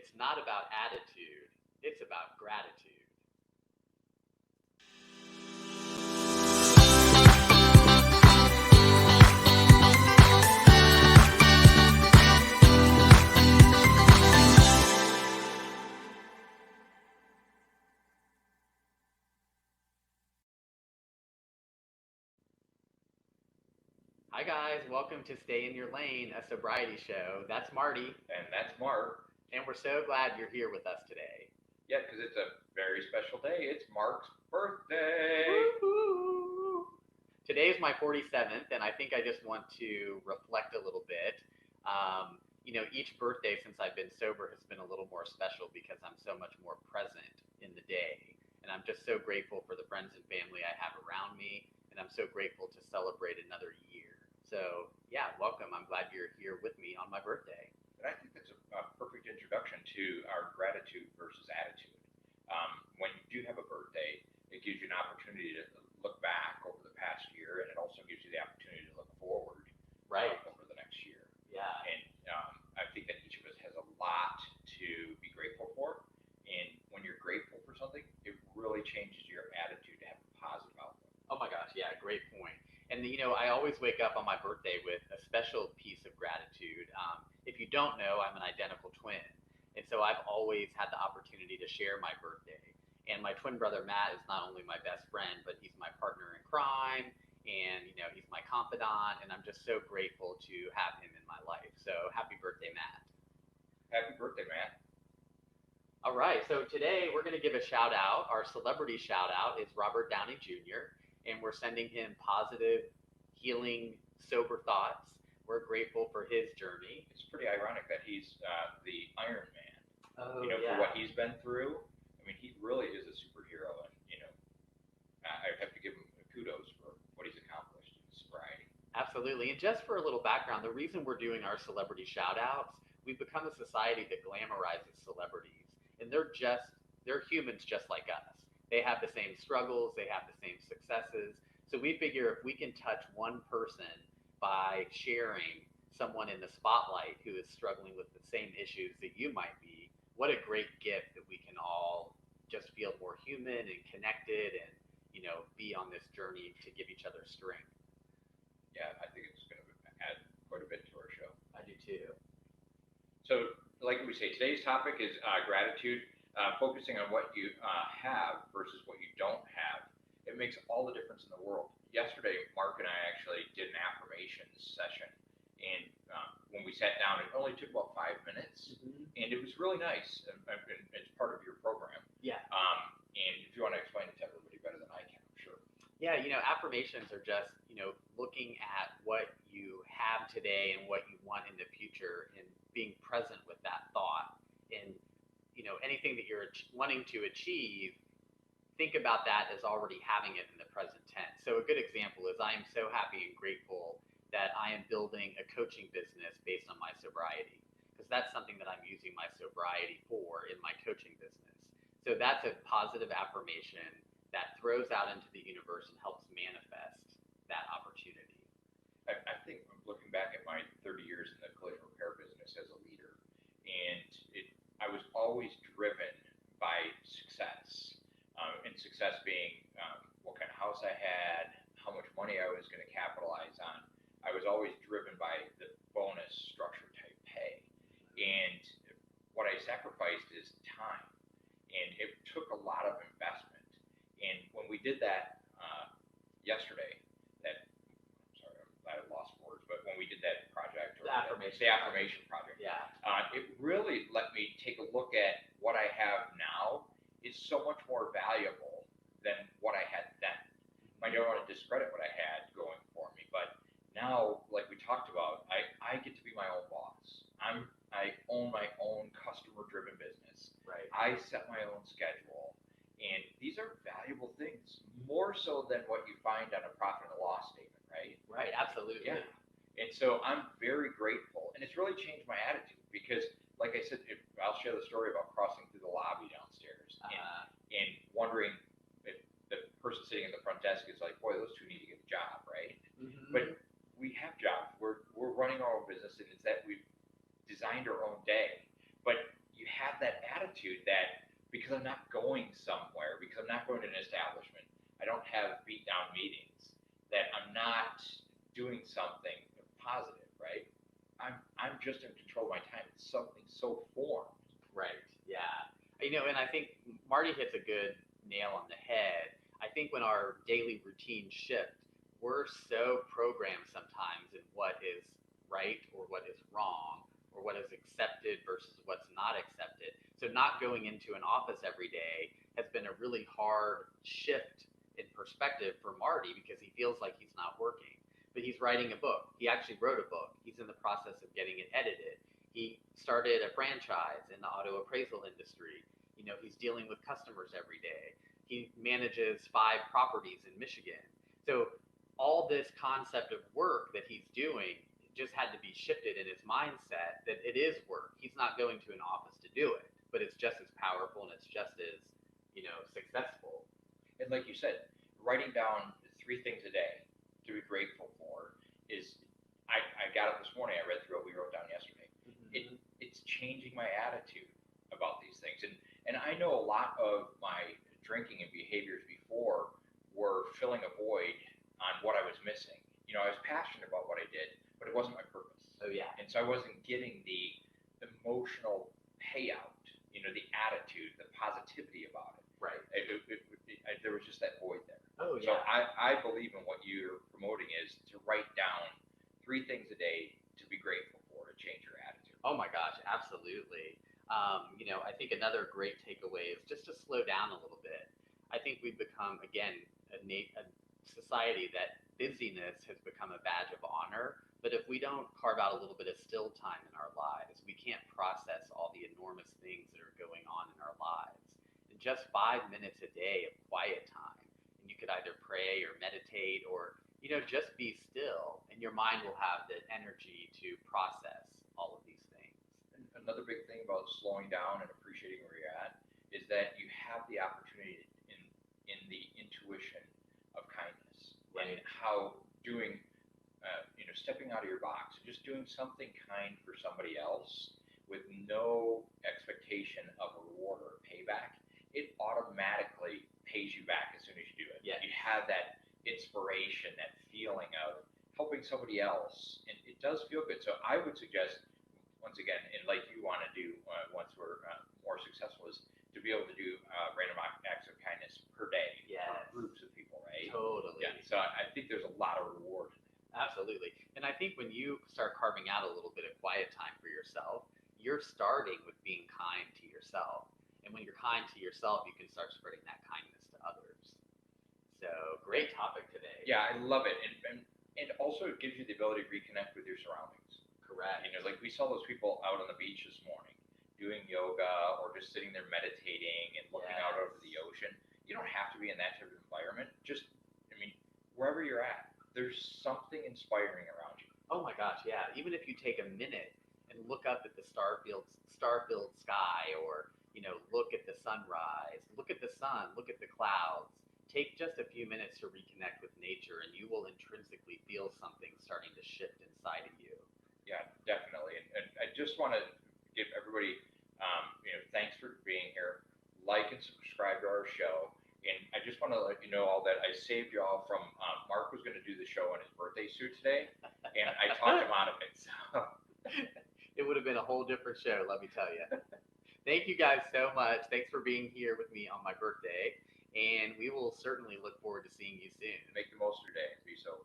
It's not about attitude, it's about gratitude. Hi, guys. Welcome to Stay in Your Lane, a sobriety show. That's Marty, And that's Mark. and we're so glad you're here with us today. Yeah, because it's a very special day. It's Mark's birthday. Woo-hoo! Today is my 47th, and I think I just want to reflect a little bit. Each birthday since I've been sober has been a little more special because I'm so much more present in the day. And I'm just so grateful for the friends and family I have around me, and I'm so grateful to celebrate another year. So, yeah, welcome. I'm glad you're here with me on my birthday. And I think that's a perfect introduction to our gratitude versus attitude. When you do have a birthday, it gives you an opportunity to look back over the past year, and it also gives you the opportunity to look forward Right. over the next year. Yeah. And I think that each of us has a lot to be grateful for. And when you're grateful for something, it really changes your attitude to have a positive outlook. Oh my gosh, yeah, great point. And I always wake up on my birthday with a special piece of gratitude. If you don't know, I'm an identical twin, and so I've always had the opportunity to share my birthday. And my twin brother Matt is not only my best friend, but he's my partner in crime, and he's my confidant, and I'm just so grateful to have him in my life. So happy birthday, Matt. Happy birthday, man. All right, so today we're going to give a shout out. Our celebrity shout out is Robert Downey Jr., and we're sending him positive, healing, sober thoughts. We're grateful for his journey. It's pretty ironic that he's the Iron Man. Oh, For yeah. what he's been through. I mean, he really is a superhero, and I have to give him kudos for what he's accomplished in sobriety. Absolutely. And just for a little background, the reason we're doing our celebrity shout outs, we've become a society that glamorizes celebrities. And they're humans just like us. They have the same struggles, they have the same successes. So we figure if we can touch one person by sharing someone in the spotlight who is struggling with the same issues that you might be, what a great gift that we can all just feel more human and connected and, be on this journey to give each other strength. Yeah, I think it's going to add quite a bit to our show. I do too. So, like we say, today's topic is gratitude, focusing on what you have versus what you don't have. It makes all the difference in the world. Yesterday, Mark and I actually did an affirmations session, and when we sat down, it only took about 5 minutes, and it was really nice. It's part of your program. Yeah. And if you want to explain it to everybody better than I can, I'm sure. Yeah, affirmations are just, looking at what you have today and what you want in the future and being present with that thought. And, anything that you're wanting to achieve, think about that as already having it in the present tense. So a good example is I am so happy and grateful that I am building a coaching business based on my sobriety, because that's something that I'm using my sobriety for in my coaching business. So that's a positive affirmation that throws out into the universe and helps manifest that opportunity. I think I'm looking back at my 30 years in the collision repair business as a leader, and I was always driven by success, and success being what kind of house I had, how much money I was going to capitalize on. I was always driven by the bonus structure type pay, and what I sacrificed is time, and it took a lot of investment. And when we did that yesterday, that sorry, I lost words, but when we did that project, or the affirmation project, Yeah. it really let me take a look at what I have now is so much more valuable than what I had then. I don't want to discredit what I had going for me, but now, like we talked about, I get to be my own boss. I own my own customer-driven business. Right. I set my own schedule, and these are valuable things, more so than what you find on a profit and loss statement, right? Right. Absolutely. Yeah. And so I'm very grateful, and it's really changed my attitude because, like I said, I'll share the story about crossing through the lobby downstairs and wondering if the person sitting at the front desk is like, boy, those two need to get a job, right? Mm-hmm. But we have jobs. We're running our own business, and it's that we've designed our own day. But you have that attitude that because I'm not going somewhere, because I'm not going to an establishment, I don't have beat down meetings, that I'm not doing something positive, right? I'm just in control of my time. It's something so formed. Right. Yeah. And I think Marty hits a good nail on the head. I think when our daily routines shift, we're so programmed sometimes in what is right or what is wrong or what is accepted versus what's not accepted. So not going into an office every day has been a really hard shift in perspective for Marty because he feels like he's not working. But he's writing a book. He actually wrote a book. He's in the process of getting it edited. He started a franchise in the auto appraisal industry. He's dealing with customers every day. He manages 5 properties in Michigan. So all this concept of work that he's doing just had to be shifted in his mindset that it is work. He's not going to an office to do it, but it's just as powerful and it's just as, successful. And like you said, writing down 3 things a day to be grateful for is, I got up this morning, I read through what we wrote down yesterday. Mm-hmm. It's changing my attitude about these things. And I know a lot of my drinking and behaviors before were filling a void on what I was missing. I was passionate about what I did, but it wasn't my purpose. Oh, yeah. And so I wasn't getting the emotional payout, the attitude, the positivity about it. Right. There was just that void there. Oh, So yeah. I believe in what you're promoting is to write down 3 things a day to be grateful for, to change your attitude. Oh my gosh, absolutely. I think another great takeaway is just to slow down a little bit. I think we've become, again, a society that busyness has become a badge of honor. But if we don't carve out a little bit of still time in our lives, we can't process all the enormous things that are going on in our lives. And just 5 minutes a day of quiet time, and you could either pray or meditate or, just be still, and your mind will have the energy to process all of these things. And another big thing about slowing down and appreciating where you're at is that you have the opportunity in the intuition of kindness, Right. and how doing, stepping out of your box, just doing something kind for somebody else with no expectation of a reward or a payback, it automatically pays you back as soon as you do it. Yeah. You have that inspiration, that feeling of helping somebody else, and it does feel good. So I would suggest, once again, and like you want to do once we're more successful, is to be able to do random acts of kindness per day Yes. for groups of people, right? Totally. Yeah. So I think there's a lot of reward in that. Absolutely. And I think when you start carving out a little bit of quiet time for yourself, you're starting with being kind to yourself. And when you're kind to yourself, you can start spreading that kindness to others. So great topic today. Yeah, I love it. And also it gives you the ability to reconnect with your surroundings. Correct. Like we saw those people out on the beach this morning doing yoga or just sitting there meditating and looking out over the ocean. You don't have to be in that type of environment. Just, wherever you're at, there's something inspiring around you. Oh my gosh, yeah. Even if you take a minute and look up at the star-filled sky, or look at the sunrise, look at the sun, look at the clouds. Take just a few minutes to reconnect with nature, and you will intrinsically feel something starting to shift inside of you. Yeah, definitely. And I just want to give everybody, thanks for being here. Like and subscribe to our show. And I just want to let you know all that I saved you all from. Mark was going to do the show in his birthday suit today, and I talked him out of it. So it would have been a whole different show, let me tell you. Thank you guys so much. Thanks for being here with me on my birthday, and we will certainly look forward to seeing you soon. Make the most of your day and be sober.